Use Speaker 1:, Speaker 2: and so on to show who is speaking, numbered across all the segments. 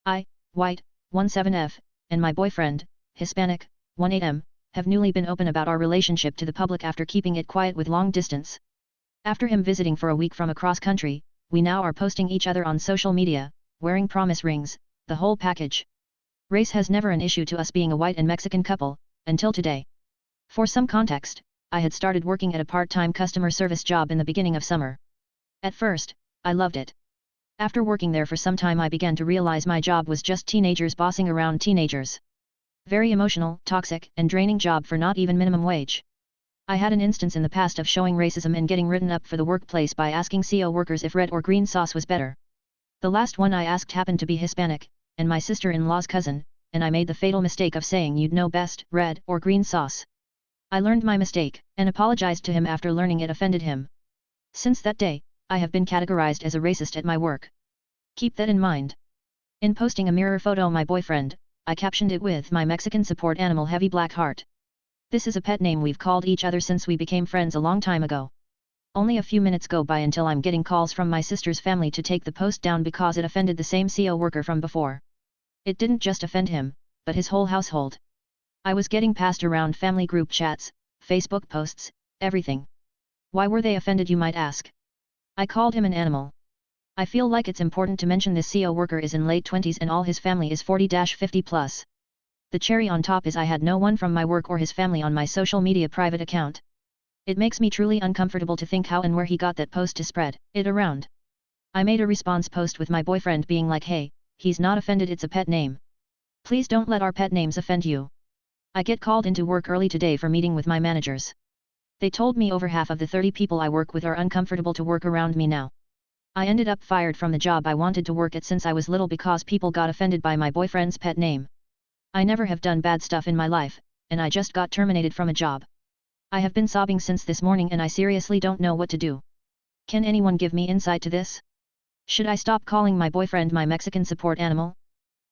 Speaker 1: I, white, 17F, and my boyfriend, Hispanic, 18M, have newly been open about our relationship to the public after keeping it quiet with long distance. After him visiting for a week from across country, we now are posting each other on social media, wearing promise rings, the whole package. Race has never an issue to us being a white and Mexican couple, until today. For some context, I had started working at a part-time customer service job in the beginning of summer. At first, I loved it. After working there for some time I began to realize my job was just teenagers bossing around teenagers. Very emotional, toxic, and draining job for not even minimum wage. I had an instance in the past of showing racism and getting written up for the workplace by asking CO workers if red or green sauce was better. The last one I asked happened to be Hispanic, and my sister-in-law's cousin, and I made the fatal mistake of saying you'd know best, red or green sauce. I learned my mistake, and apologized to him after learning it offended him. Since that day, I have been categorized as a racist at my work. Keep that in mind. In posting a mirror photo of my boyfriend, I captioned it with my Mexican support animal Heavy Black Heart. This is a pet name we've called each other since we became friends a long time ago. Only a few minutes go by until I'm getting calls from my sister's family to take the post down because it offended the same CO worker from before. It didn't just offend him, but his whole household. I was getting passed around family group chats, Facebook posts, everything. Why were they offended, you might ask? I called him an animal. I feel like it's important to mention this CO worker is in late 20s and all his family is 40-50 plus. The cherry on top is I had no one from my work or his family on my social media private account. It makes me truly uncomfortable to think how and where he got that post to spread it around. I made a response post with my boyfriend being like, hey, he's not offended, it's a pet name. Please don't let our pet names offend you. I get called into work early today for meeting with my managers. They told me over half of the 30 people I work with are uncomfortable to work around me now. I ended up fired from the job I wanted to work at since I was little because people got offended by my boyfriend's pet name. I never have done bad stuff in my life, and I just got terminated from a job. I have been sobbing since this morning and I seriously don't know what to do. Can anyone give me insight to this? Should I stop calling my boyfriend my Mexican support animal?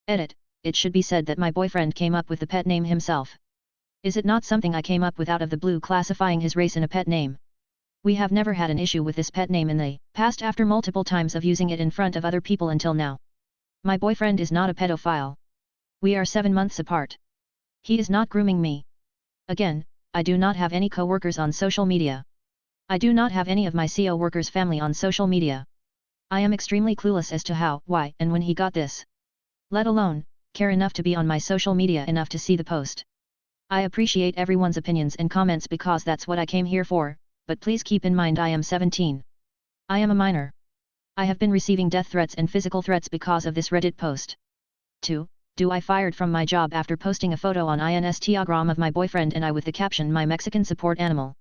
Speaker 1: Edit. It should be said that my boyfriend came up with the pet name himself. Is it not something I came up with out of the blue, classifying his race in a pet name? We have never had an issue with this pet name in the past after multiple times of using it in front of other people until now. My boyfriend is not a pedophile. We are 7 months apart. He is not grooming me. Again, I do not have any co-workers on social media. I do not have any of my CO workers' family on social media. I am extremely clueless as to how, why, and when he got this. Let alone, care enough to be on my social media enough to see the post. I appreciate everyone's opinions and comments because that's what I came here for, but please keep in mind I am 17. I am a minor. I have been receiving death threats and physical threats because of this Reddit post. 2. Do I fired from my job after posting a photo on Instagram of my boyfriend and I with the caption my Mexican support animal.